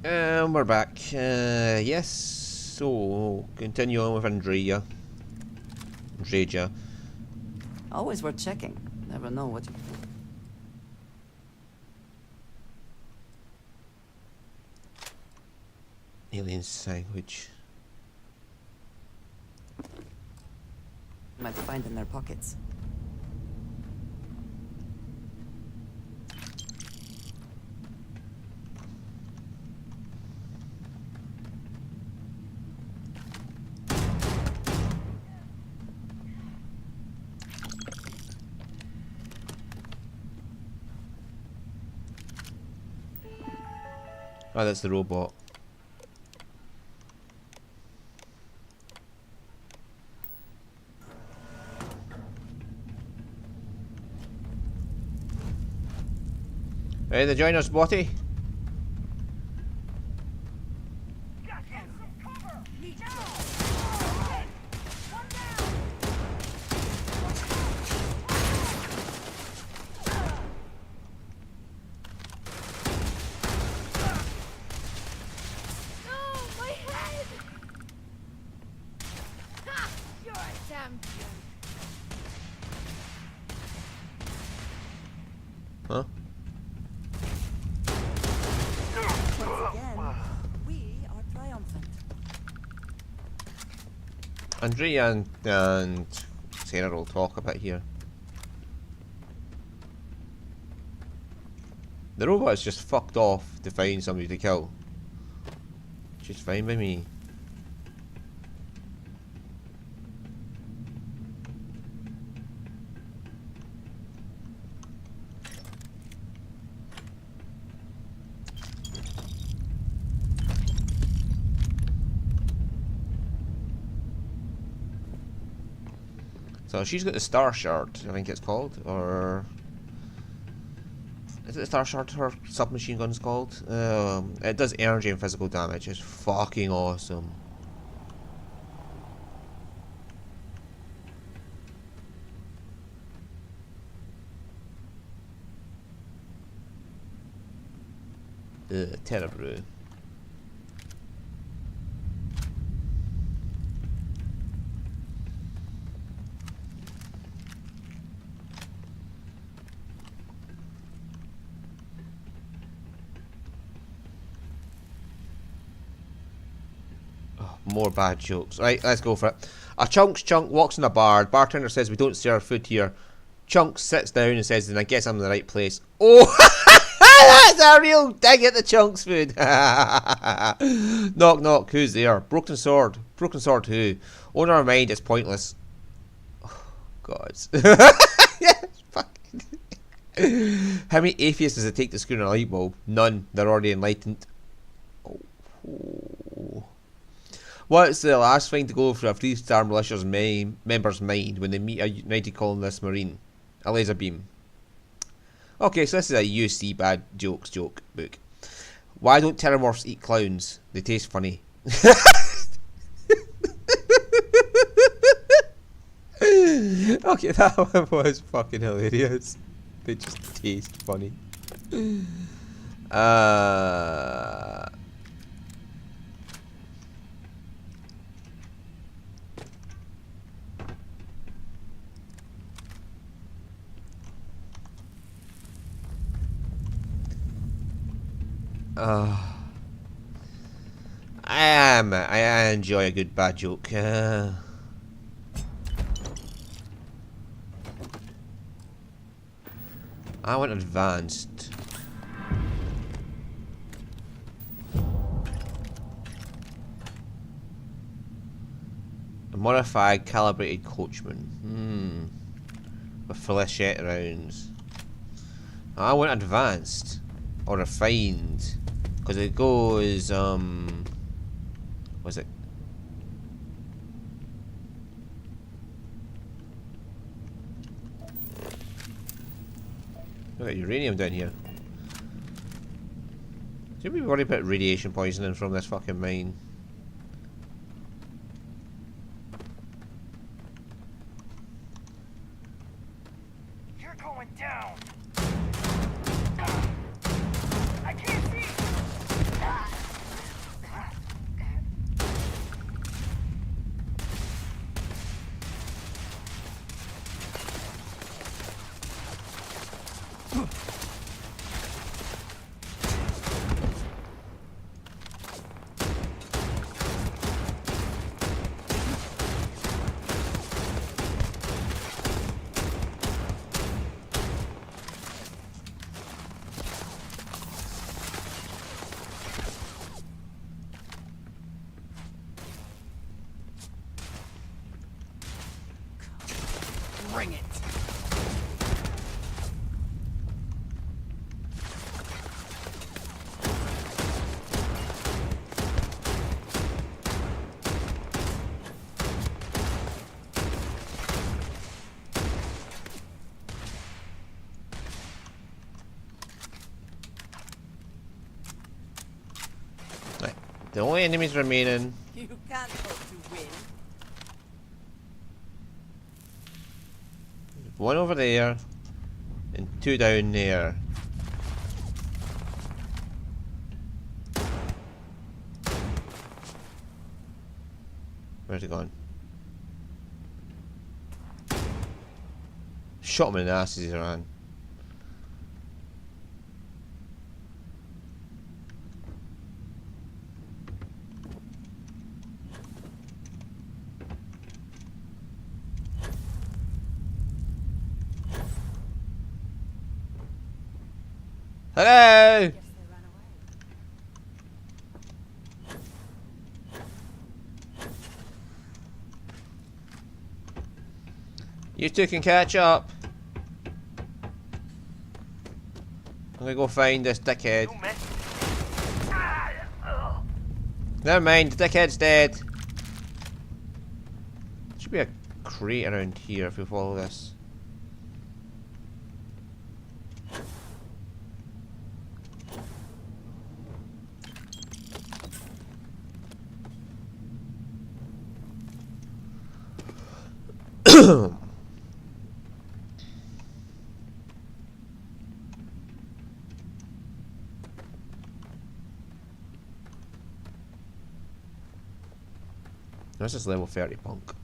And we're back. Yes. So continue on with Andrea. Always worth checking. Never know what you... Alien sandwich. might find in their pockets. Oh, that's the robot. Ready to join us, Botty? Huh? Once again, we are triumphant. Andrea and Sarah will talk about here. The robot's just fucked off to find somebody to kill. Which is fine by me. So she's got the Star Shard, I think it's called, or is it the Star Shard her submachine gun's called? It does energy and physical damage. It's fucking awesome. Terrible. More bad jokes. Right, let's go for it. A Chunk walks in a bar. Bartender says we don't serve food here. Chunks sits down and says, then I guess I'm in the right place. Oh, that's a real dig at the Chunks food. Knock knock, who's there? Broken sword. Broken sword who? Oh, never mind, it's pointless. Oh, God. Yes, fucking. How many atheists does it take to screw in a light bulb? None. They're already enlightened. Oh. What's the last thing to go through a 3-star militia's member's mind when they meet a United Colonist Marine? A laser beam. Okay, so this is a UC bad jokes joke book. Why don't pterodorms eat clowns? They taste funny. Okay, that one was fucking hilarious. They just taste funny. I enjoy a good bad joke. I want advanced. A modified calibrated coachman. With flechette rounds. I want advanced. Or refined. Because it goes, what's it? Look at uranium down here. Should we be worried about radiation poisoning from this fucking mine? You're going down. I can't see. The only enemies remaining. You can't hope to win. One over there. And two down there. Where's he gone? Shot him in the ass as he ran. Hello! Guess they ran away. You two can catch up. I'm gonna go find this dickhead. You meant. Ah, ugh. Never mind, the dickhead's dead. Should be a crate around here if we follow this. This is level 30 punk.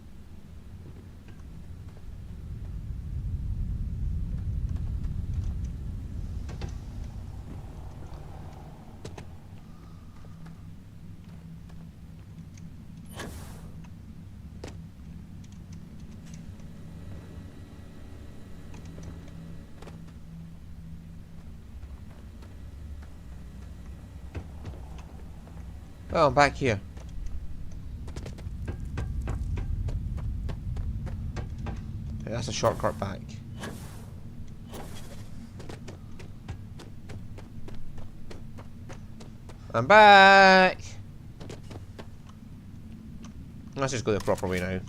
Oh, I'm back here. Okay, that's a shortcut back. I'm back! Let's just go the proper way now.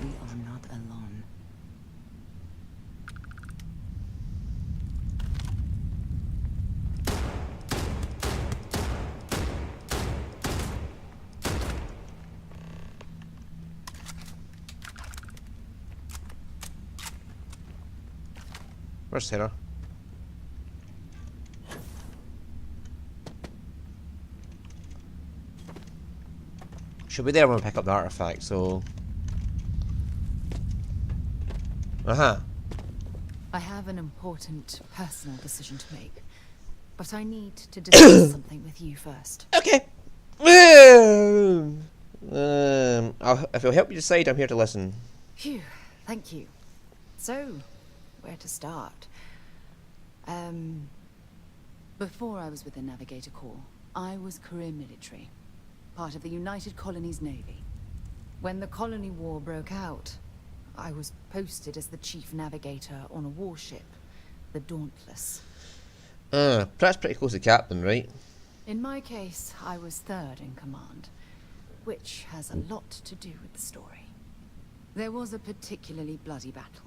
We are not alone. Where's Sarah? She'll be there when we pick up the artifact, so... I have an important personal decision to make, but I need to discuss something with you first. Okay. If it'll help you decide, I'm here to listen. Phew, thank you. So, where to start? Before I was with the Navigator Corps, I was career military, part of the United Colonies Navy. When the Colony War broke out, I was posted as the chief navigator on a warship, the Dauntless. That's pretty close to captain, right? In my case, I was third in command, which has a lot to do with the story. There was a particularly bloody battle.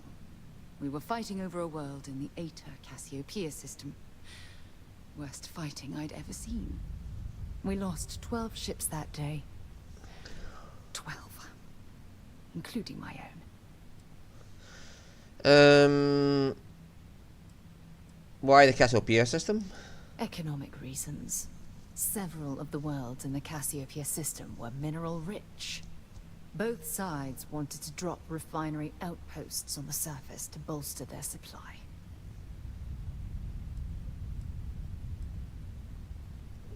We were fighting over a world in the Eta Cassiopeia system. Worst fighting I'd ever seen. We lost 12 ships that day. 12. Including my own. Why the Cassiopeia system? Economic reasons. Several of the worlds in the Cassiopeia system were mineral rich. Both sides wanted to drop refinery outposts on the surface to bolster their supply.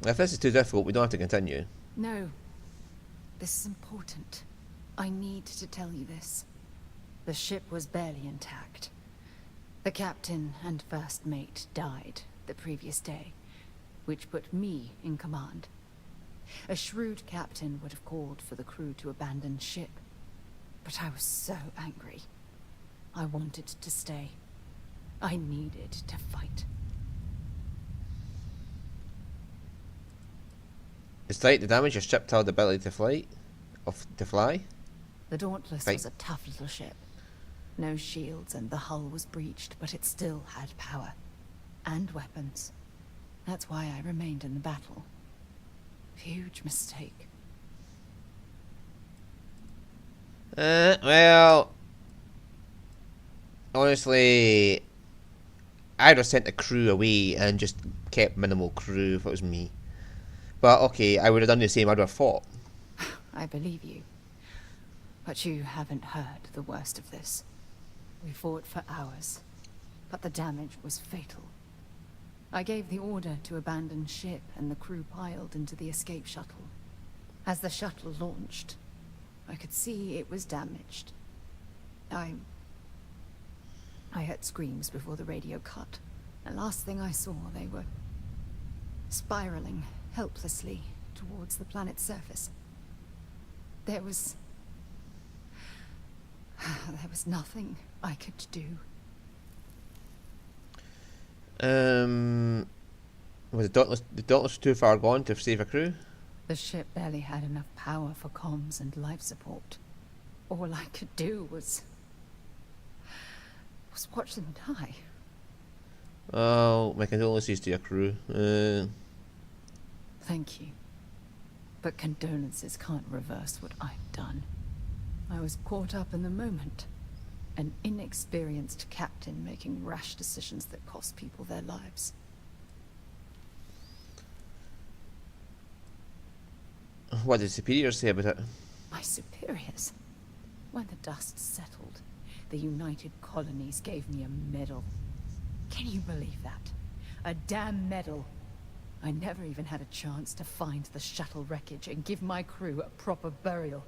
If this is too difficult, we don't have to continue. No. This is important. I need to tell you this. The ship was barely intact. The captain and first mate died the previous day, which put me in command. A shrewd captain would have called for the crew to abandon ship, but I was so angry. I wanted to stay. I needed to fight. Despite the damage, your ship had the ability to flight. to fly. The Dauntless Right. was a tough little ship. No shields and the hull was breached, but it still had power. And weapons. That's why I remained in the battle. Huge mistake. Well, honestly, I'd have sent the crew away and just kept minimal crew if it was me. But okay, I would have done the same. I'd have fought. I believe you. But you haven't heard the worst of this. We fought for hours, but the damage was fatal. I gave the order to abandon ship and the crew piled into the escape shuttle. As the shuttle launched, I could see it was damaged. I heard screams before the radio cut. And last thing I saw, they were spiraling helplessly towards the planet's surface. There was nothing I could do. Was the Dauntless too far gone to save a crew? The ship barely had enough power for comms and life support. All I could do was watch them die. Oh, my condolences to your crew. Thank you. But condolences can't reverse what I've done. I was caught up in the moment. An inexperienced captain making rash decisions that cost people their lives. What did superiors say about it? My superiors. When the dust settled, the United Colonies gave me a medal. Can you believe that? A damn medal. I never even had a chance to find the shuttle wreckage and give my crew a proper burial.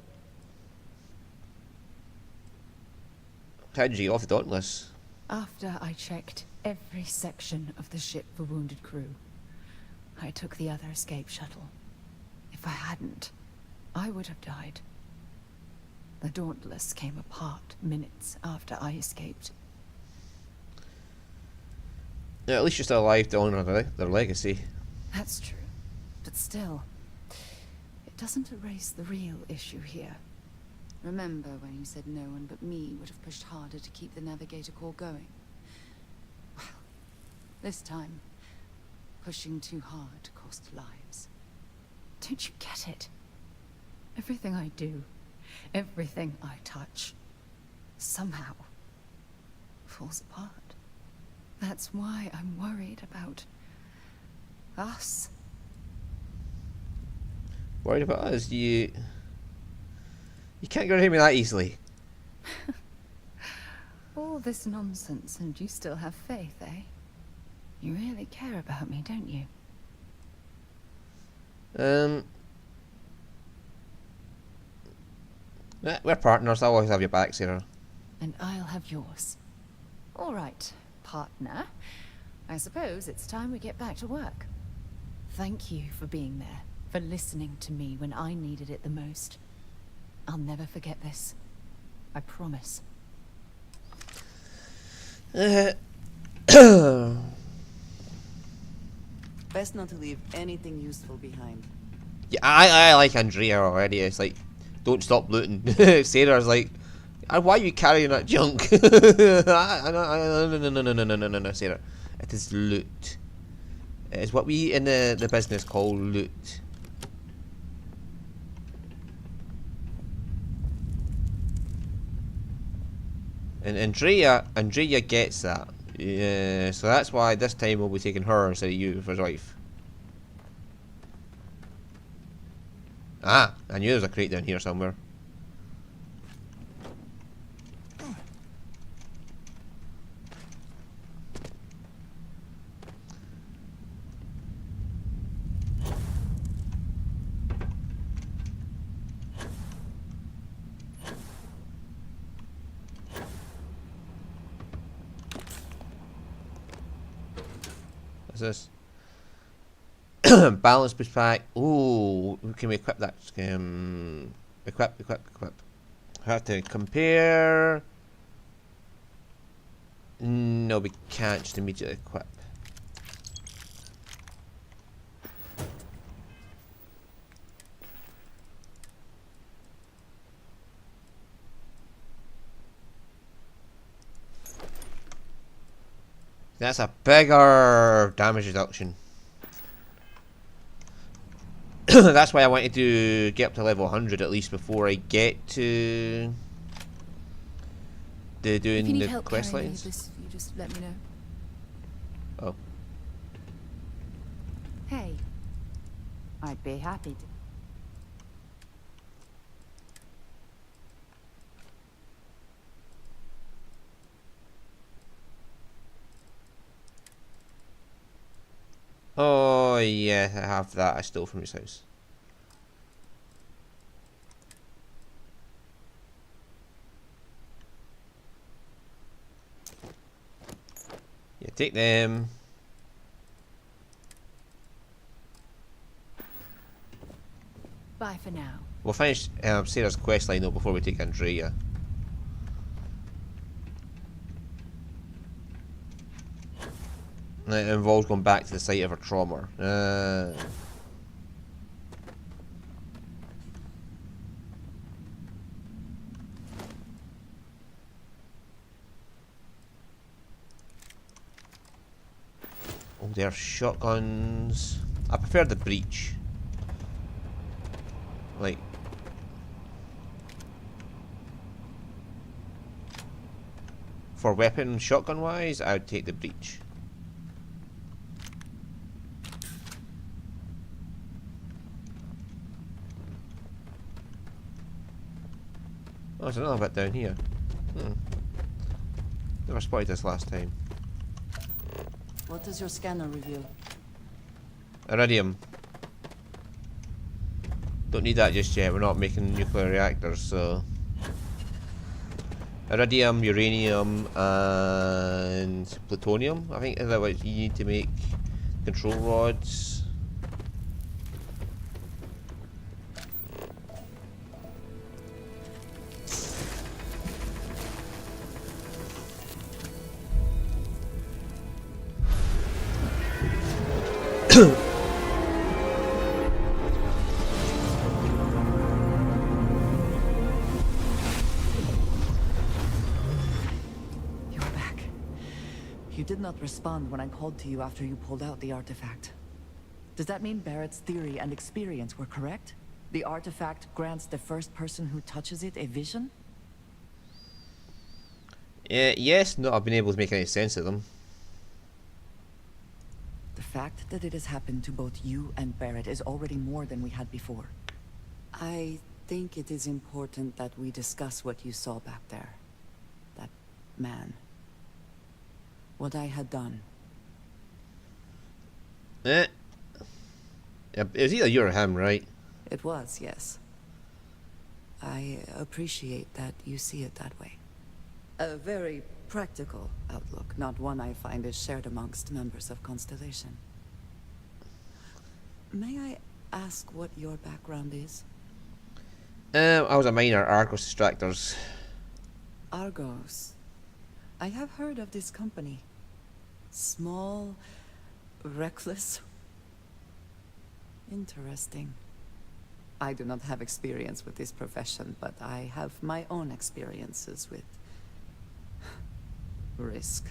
How did you get off the Dauntless? After I checked every section of the ship for wounded crew, I took the other escape shuttle. If I hadn't, I would have died. The Dauntless came apart minutes after I escaped. Yeah, at least you're still alive to honour their legacy. That's true. But still, it doesn't erase the real issue here. Remember when you said no one but me would have pushed harder to keep the Navigator core going? Well, this time, pushing too hard cost lives. Don't you get it? Everything I do, everything I touch, somehow falls apart. That's why I'm worried about us. Worried about us? You can't get rid of me that easily. All this nonsense and you still have faith, eh? You really care about me, don't you? We're partners. I'll always have your back, Sarah. And I'll have yours. All right, partner. I suppose it's time we get back to work. Thank you for being there, for listening to me when I needed it the most. I'll never forget this. I promise. Best not to leave anything useful behind. Yeah, I like Andrea already. It's like, don't stop looting. Sarah's like, why are you carrying that junk? No, Sarah. It is loot. It is what we in the business call loot. And Andrea gets that. Yeah, so that's why this time we'll be taking her instead of you for his wife. Ah, I knew there was a crate down here somewhere. What's this? Balance boost pack. Ooh, can we equip that? Equip. Have to compare. No, we can't just immediately equip. That's a bigger damage reduction. That's why I wanted to get up to level 100 at least before I get to If you doing need the help quest carrying any lines. of this, you just let me know. Oh. Hey. I'd be happy to. Oh yeah, I have that. I stole from his house. Yeah, take them. Bye for now. We'll finish Sarah's quest line though before we take Andrea. And it involves going back to the site of her trauma. Oh, they're shotguns. I prefer the breach. Like, for weapon shotgun wise, I would take the breach. Oh, there's another bit down here. Never spotted this last time. What does your scanner reveal? Iridium. Don't need that just yet, we're not making nuclear reactors, so... Iridium, uranium, and plutonium, I think is that what you need to make control rods. You're back. You did not respond when I called to you after you pulled out the artifact. Does that mean Barrett's theory and experience were correct? The artifact grants the first person who touches it a vision? Yes, not I've been able to make any sense of them. The fact that it has happened to both you and Barrett is already more than we had before. I think it is important that we discuss what you saw back there. That man. What I had done. Yeah, it was either you or him, right? It was, yes. I appreciate that you see it that way. A very practical outlook, not one I find is shared amongst members of Constellation. May I ask what your background is? I was a miner, Argos Distractors. Argos. I have heard of this company. Small, reckless. Interesting. I do not have experience with this profession, but I have my own experiences with risk.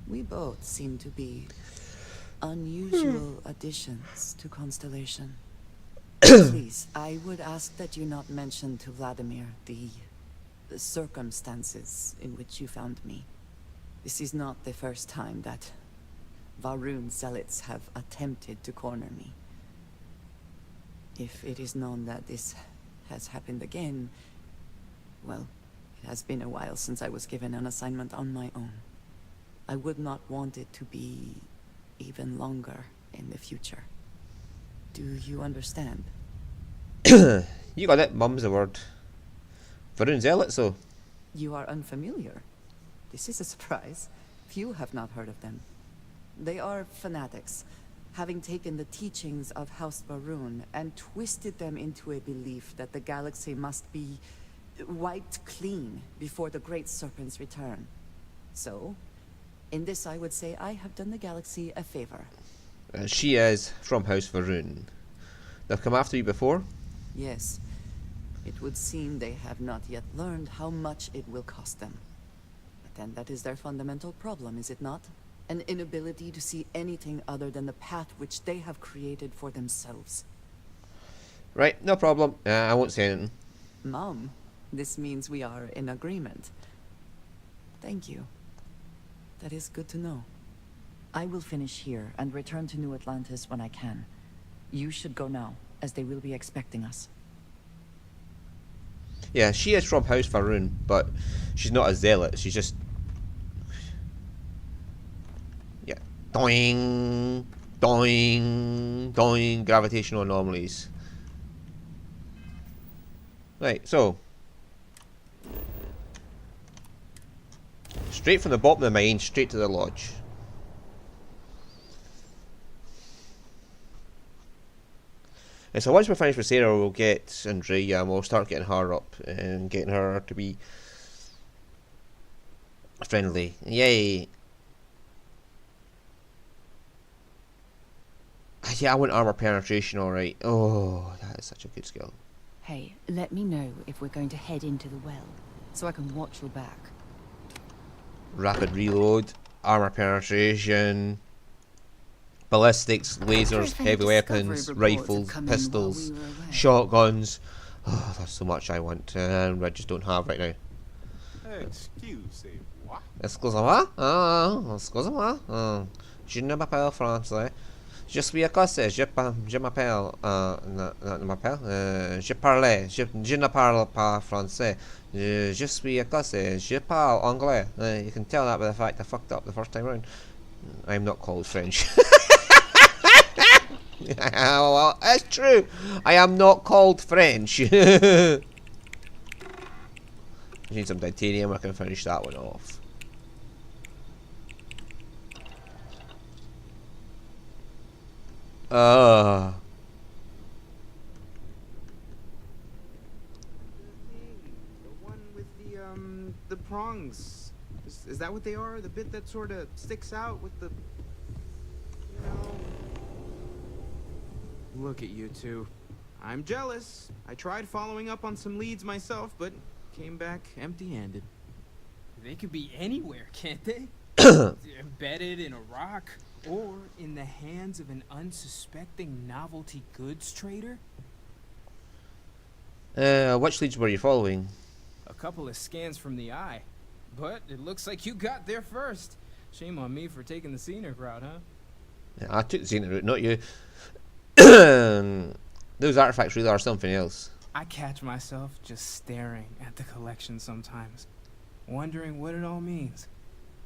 We both seem to be unusual additions to Constellation. Please, I would ask that you not mention to Vladimir the circumstances in which you found me. This is not the first time that Varun zealots have attempted to corner me. If it is known that this has happened again, well, it has been a while since I was given an assignment on my own. I would not want it to be even longer in the future. Do you understand? You got it, mum's the word. Varun Zealot, so. You are unfamiliar. This is a surprise. Few have not heard of them. They are fanatics, having taken the teachings of House Varun and twisted them into a belief that the galaxy must be wiped clean before the Great Serpent's return. So, in this I would say I have done the galaxy a favor. She is from House Varun. They've come after you before? Yes. It would seem they have not yet learned how much it will cost them. But then that is their fundamental problem, is it not? An inability to see anything other than the path which they have created for themselves. Right, no problem. I won't say anything. Mom, this means we are in agreement. Thank you. That is good to know. I will finish here and return to New Atlantis when I can. You should go now, as they will be expecting us. Yeah, she is from House Faroon, but she's not a zealot. She's just... Yeah. Doing, doing, doing. Gravitational anomalies. Right, so... Straight from the bottom of the mine, straight to the lodge. And so once we finish with Sarah, we'll get Andrea and we'll start getting her up and getting her to be friendly. Yay! Yeah, I want armor penetration, alright. Oh, that is such a good skill. Hey, let me know if we're going to head into the well, so I can watch your back. Rapid reload, armor penetration, ballistics, lasers, heavy weapons, rifles, pistols, shotguns. Oh, there's so much I want and I just don't have right now. Excusez-moi. Excusez-moi? Excusez-moi? Je ne m'appelle français. Je suis écossais. Je m'appelle. Je parlais. Je ne parle pas français. Je suis écossais. Je parle anglais. You can tell that by the fact I fucked up the first time round. I'm not called French. Well, it's true. I am not called French. I need some titanium. I can finish that one off. The one with the prongs. Is that what they are? The bit that sort of sticks out with the... You know... Look at you two. I'm jealous. I tried following up on some leads myself, but came back empty-handed. They could be anywhere, can't they? Embedded in a rock, or in the hands of an unsuspecting novelty goods trader? Which leads were you following? A couple of scans from the eye. But it looks like you got there first. Shame on me for taking the scenic route, huh? Yeah, I took the scenic route, not you. Those artifacts really are something else. I catch myself just staring at the collection sometimes, wondering what it all means.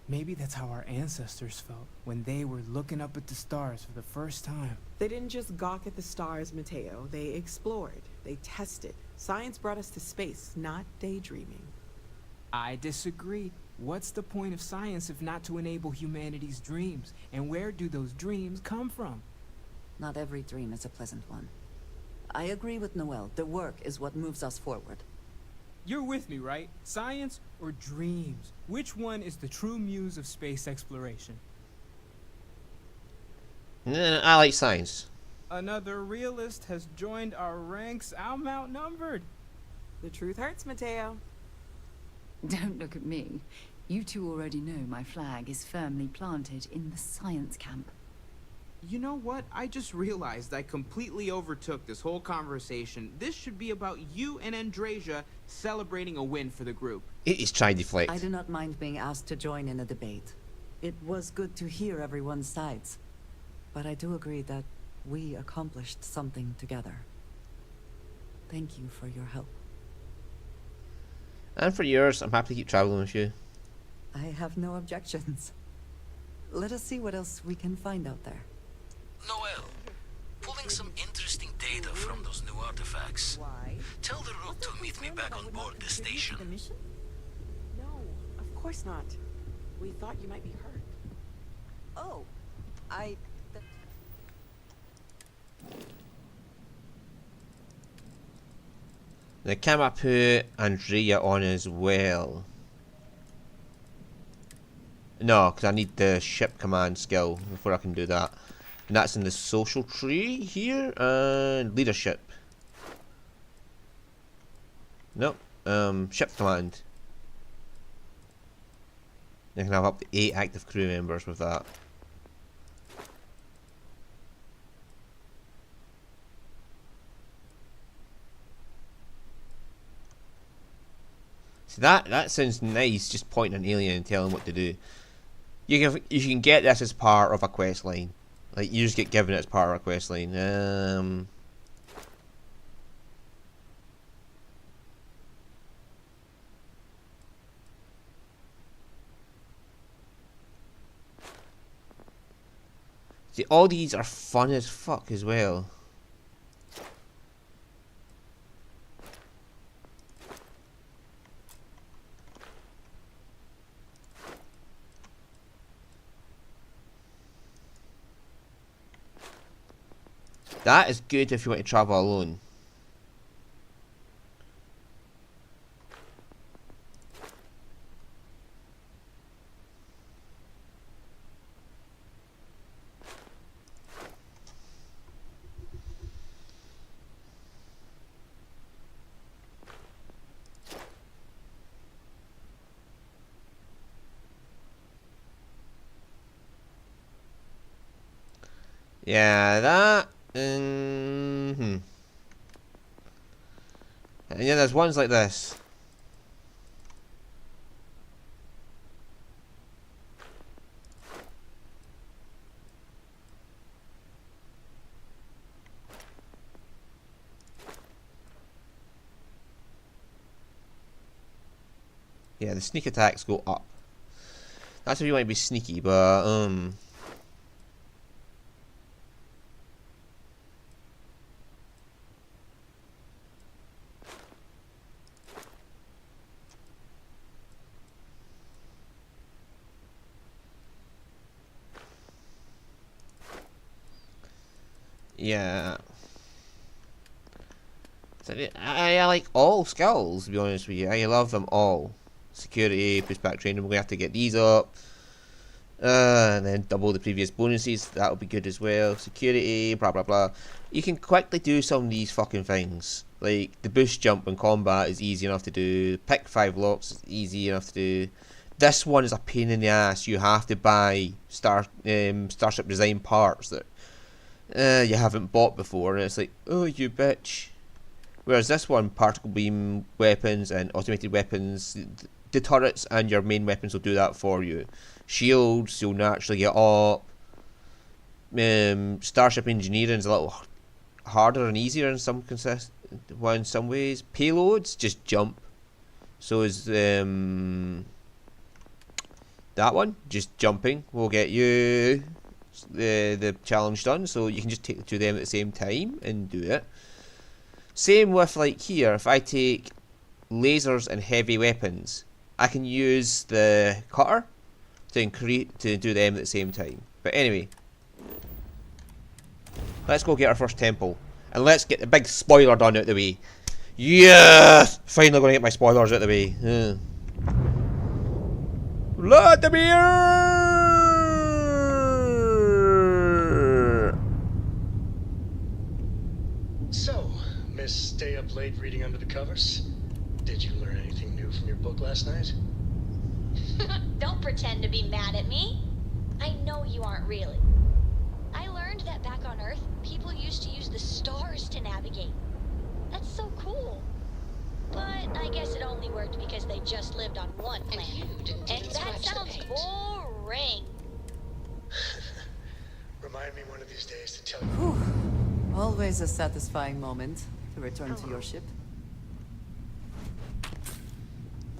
Maybe that's how our ancestors felt when they were looking up at the stars for the first time. They didn't just gawk at the stars, Mateo. They explored. They tested. Science brought us to space, not daydreaming. I disagree. What's the point of science if not to enable humanity's dreams? And where do those dreams come from? Not every dream is a pleasant one. I agree with Noel. The work is what moves us forward. You're with me, right? Science or dreams? Which one is the true muse of space exploration? I like science. Another realist has joined our ranks. I'm outnumbered. The truth hurts, Mateo. Don't look at me. You two already know my flag is firmly planted in the science camp. You know what? I just realized I completely overtook this whole conversation. This should be about you and Andreja celebrating a win for the group. It is try deflect. I do not mind being asked to join in a debate. It was good to hear everyone's sides. But I do agree that we accomplished something together. Thank you for your help. And for yours, I'm happy to keep traveling with you. I have no objections. Let us see what else we can find out there. Noel, pulling some interesting data from those new artifacts. Why? Tell the Rook to meet me back on board the station. No, of course not. We thought you might be hurt. Oh, Now can I put Andrea on as well? No, because I need the ship command skill before I can do that. And that's in the social tree here, and leadership. Nope, ship command. You can have up to 8 active crew members with that. So that sounds nice, just pointing an alien and telling what to do. You can get this as part of a quest line. Like, you just get given it as part of a quest line. See, all these are fun as fuck as well. That is good if you want to travel alone. Yeah, that. And yeah, there's ones like this. Yeah, the sneak attacks go up. That's if you want to be sneaky, but yeah. So I like all skills, to be honest with you. I love them all. Security, pushback training, we're going to have to get these up. And then double the previous bonuses, that'll be good as well. Security, blah blah blah. You can quickly do some of these fucking things. Like, the boost jump in combat is easy enough to do. Pick 5 locks is easy enough to do. This one is a pain in the ass. You have to buy Starship Design parts that you haven't bought before. And it's like, oh, you bitch. Whereas this one, particle beam weapons and automated weapons, the turrets and your main weapons will do that for you. Shields, you'll naturally get up. Starship engineering is a little harder and easier in some ways. Payloads, just jump. So is that one, just jumping will get you the challenge done. So you can just take the two of them at the same time and do it. Same with, like, here, if I take lasers and heavy weapons, I can use the cutter to do them at the same time. But anyway, let's go get our first temple, and let's get the big spoiler done out the way. Yes! Finally gonna get my spoilers out the way. Vladimir! So, Miss Stay Up Late reading under the covers? Did you learn anything new from your book last night? Don't pretend to be mad at me. I know you aren't really. I learned that back on Earth, people used to use the stars to navigate. That's so cool. But I guess it only worked because they just lived on one planet. And that sounds boring. Remind me one of these days to tell you. Whew. Always a satisfying moment to return to your ship.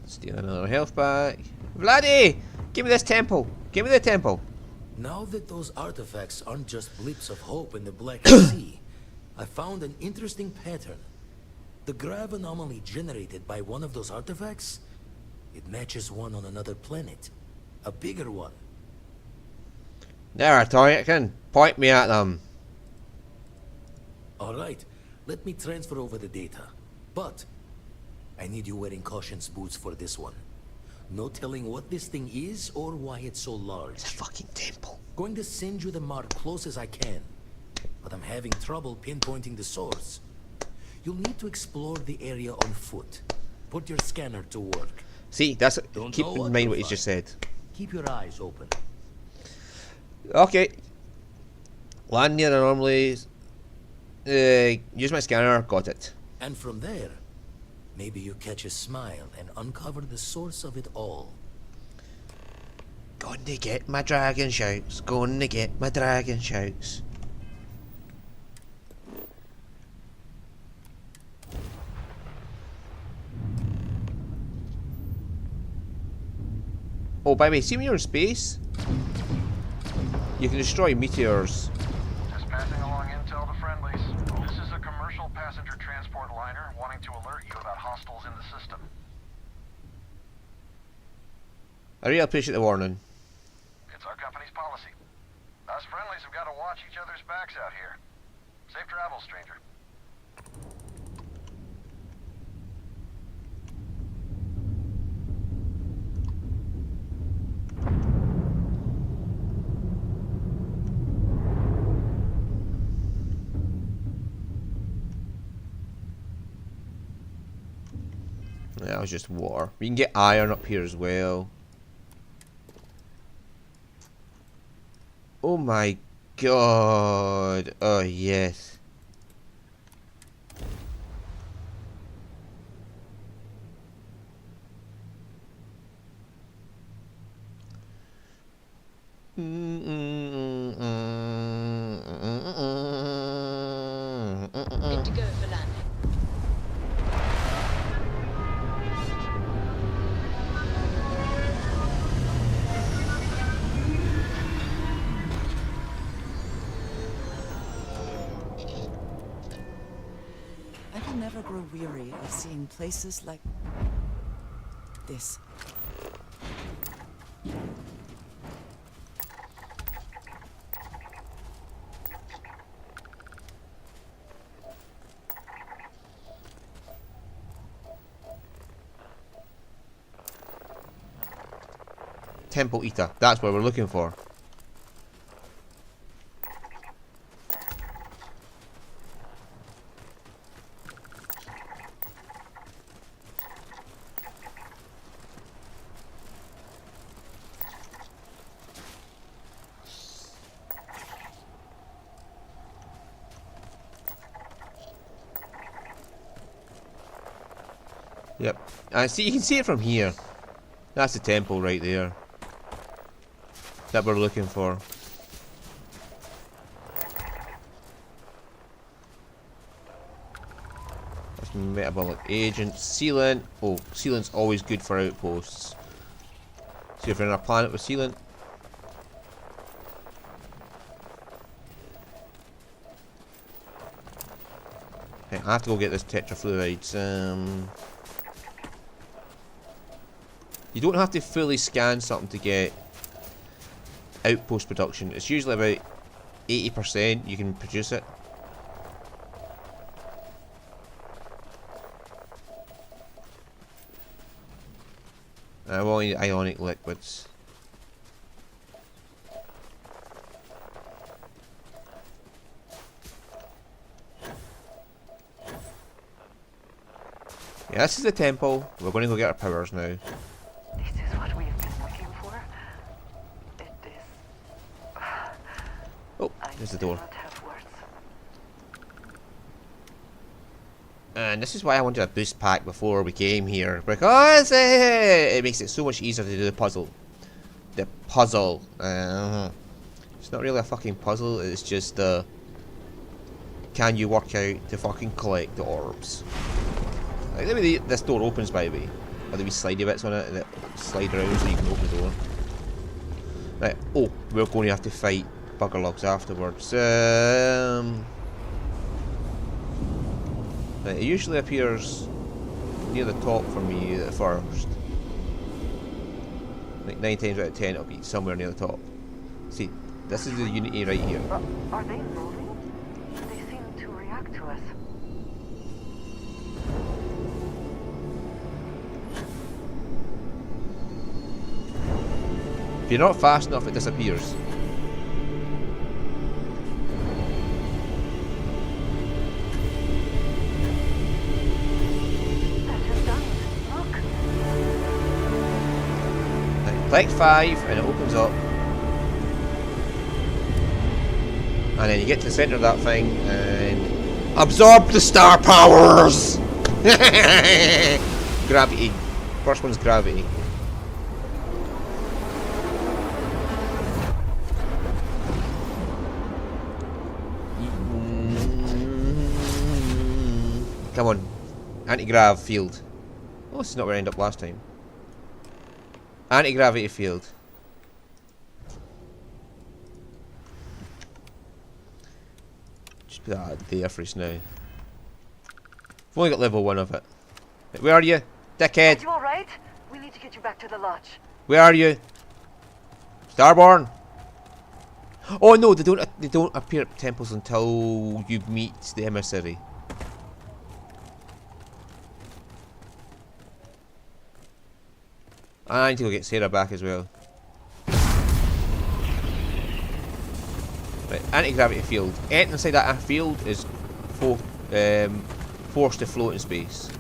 Steal another health back. Vladdy! Give me this temple! Give me the temple! Now that those artifacts aren't just blips of hope in the Black Sea, I found an interesting pattern. The grav anomaly generated by one of those artifacts, it matches one on another planet. A bigger one. There, Toykin. Point me at them. Alright, let me transfer over the data. But I need you wearing caution's boots for this one. No telling what this thing is or why it's so large. It's a fucking temple. Going to send you the mark close as I can, but I'm having trouble pinpointing the source. You'll need to explore the area on foot. Put your scanner to work. See, that's Don't keep know in what mind you'll what he's just said. Keep your eyes open. Okay. Land near anomalies. Use my scanner. Got it. And from there, maybe you catch a smile and uncover the source of it all. Gonna get my dragon shouts. Gonna get my dragon shouts. Oh, by the way, see when you're in space, you can destroy meteors. Just passing along intel to friendlies. This is a commercial passenger transport liner wanting to alert you about hostiles in the system. I really appreciate the warning. It's our company's policy. Us friendlies have got to watch each other's backs out here. Safe travels, stranger. That was just water. We can get iron up here as well. Oh my god. Oh yes. Good to go for landing. I will never grow weary of seeing places like this. Temple Eater. That's what we're looking for. Yep. See, you can see it from here. That's the temple right there. That we're looking for. That's metabolic agent. Sealant. Oh, sealant's always good for outposts. See if we're on a planet with sealant. Okay, I have to go get this tetrafluorides. You don't have to fully scan something to get outpost production. It's usually about 80% you can produce it. I want ionic liquids. Yeah, this is the temple. We're going to go get our powers now. This is what we've been looking for. It is. Oh, there's the door. I do not have words. And this is why I wanted a boost pack before we came here, because it makes it so much easier to do the puzzle. The puzzle. It's not really a fucking puzzle, it's just can you work out to fucking collect the orbs? Like, maybe this door opens, by the way. Or there be slidey bits on it that slide around so you can open the door. Right, oh, we're going to have to fight bugger logs afterwards. Right, it usually appears near the top for me at first. Like 9 times out of 10 it'll be somewhere near the top. See, this is the Unity right here. Are they moving? They seem to react to us. If you're not fast enough, it disappears. That has done it. Look. Right. Collect 5 and it opens up. And then you get to the centre of that thing and absorb the star powers! Gravity. First one's gravity. Come on. Anti-grav field. Oh, this is not where I ended up last time. Anti-gravity field. Just put that there for us now. We've only got level 1 of it. Where are you? Dickhead! Are you alright? We need to get you back to the lodge. Where are you? Starborn! Oh no, they don't appear at temples until you meet the emissary. I need to go get Sarah back as well. Right, anti-gravity field. Anything inside that field is forced to float in space.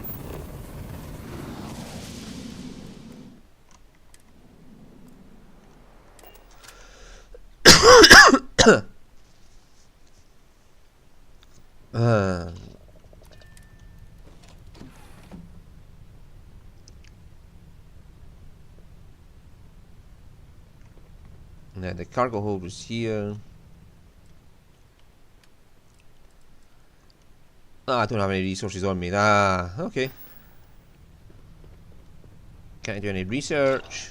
Now the cargo hold was here. Ah, I don't have any resources on me. Ah, okay. Can't do any research.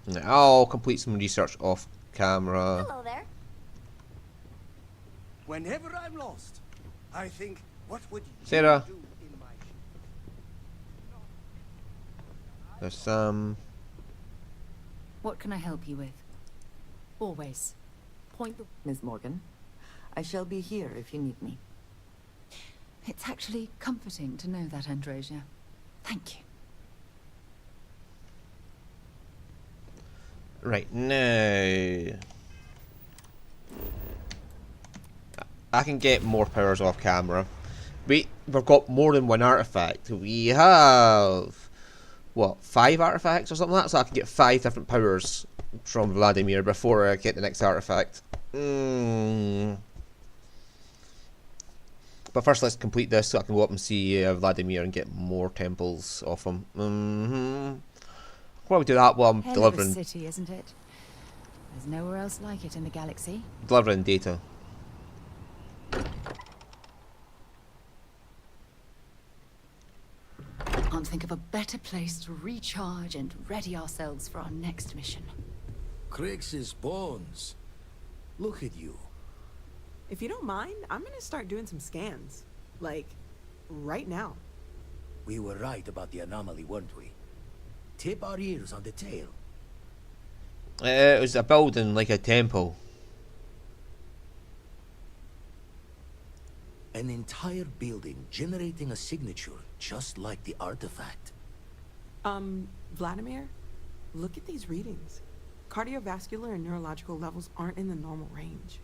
Now I'll complete some research off camera. Hello there. Whenever I'm lost, I think, what would you Sarah. do in my shoes? There's some. What can I help you with? Always. Point the... Miss Morgan, I shall be here if you need me. It's actually comforting to know that, Androsia. Thank you. Right, now I can get more powers off camera. We've got more than one artifact. We have, what, 5 artifacts or something like that? So I can get 5 different powers from Vladimir before I get the next artifact. But first let's complete this so I can go up and see Vladimir and get more temples off him. Why we do that while I'm Hell delivering... of a city, isn't it? There's nowhere else like it in the galaxy. Delivering data. Can't think of a better place to recharge and ready ourselves for our next mission. Crix's bones. Look at you. If you don't mind, I'm gonna start doing some scans. Like, right now. We were right about the anomaly, weren't we? Tip our ears on the tale. It was a building like a temple. An entire building generating a signature just like the artifact. Vladimir, look at these readings. Cardiovascular and neurological levels aren't in the normal range.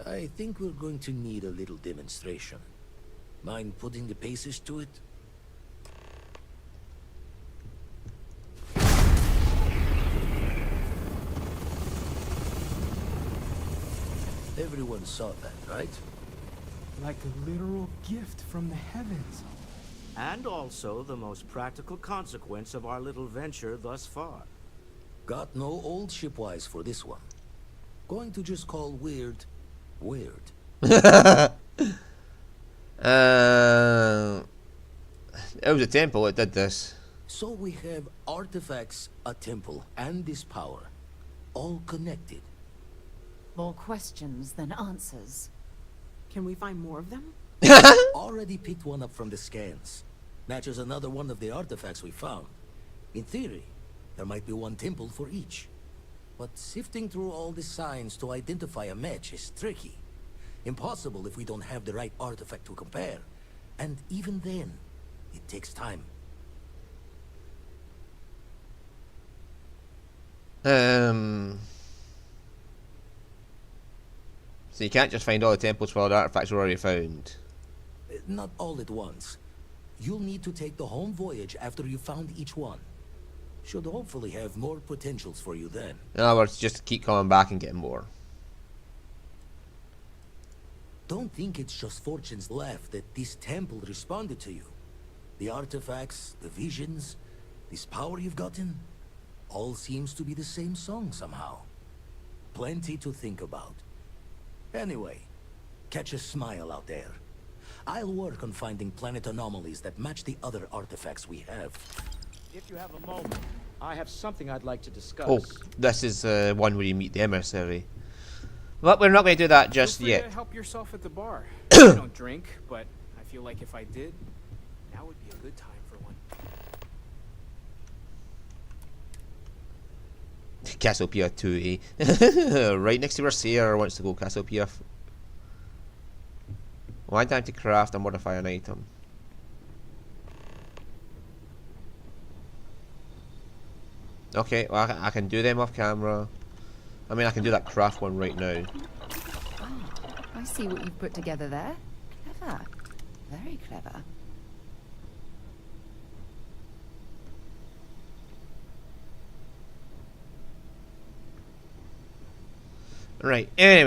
I think we're going to need a little demonstration. Mind putting the paces to it? Everyone saw that, right? Like a literal gift from the heavens. And also the most practical consequence of our little venture thus far. Got no old shipwise for this one. Going to just call weird, weird. It was a temple that did this. So we have artifacts, a temple, and this power. All connected. More questions than answers. Can we find more of them? Already picked one up from the scans. Matches another one of the artifacts we found. In theory, there might be one temple for each. But sifting through all the signs to identify a match is tricky. Impossible if we don't have the right artifact to compare. And even then, it takes time. So you can't just find all the temples where all the artifacts were already found. Not all at once. You'll need to take the home voyage after you've found each one. Should hopefully have more potentials for you then. In other words, just keep coming back and getting more. Don't think it's just fortunes left that this temple responded to you. The artifacts, the visions, this power you've gotten, all seems to be the same song somehow. Plenty to think about. Anyway, catch a smile out there. I'll work on finding planet anomalies that match the other artifacts we have. If you have a moment, I have something I'd like to discuss. Oh, this is one where you meet the emissary. But we're not going to do that just Feel free yet. to help yourself at the bar. I don't drink, but I feel like if I did, now would be a good time for one. Cassiopeia 2A. Right next to where Sarah wants to go, Cassiopeia. One time to craft and modify an item. Okay, well I can do them off camera. I mean, I can do that craft one right now. Oh, I see what you've put together there. Clever. Very clever. Right, anyway.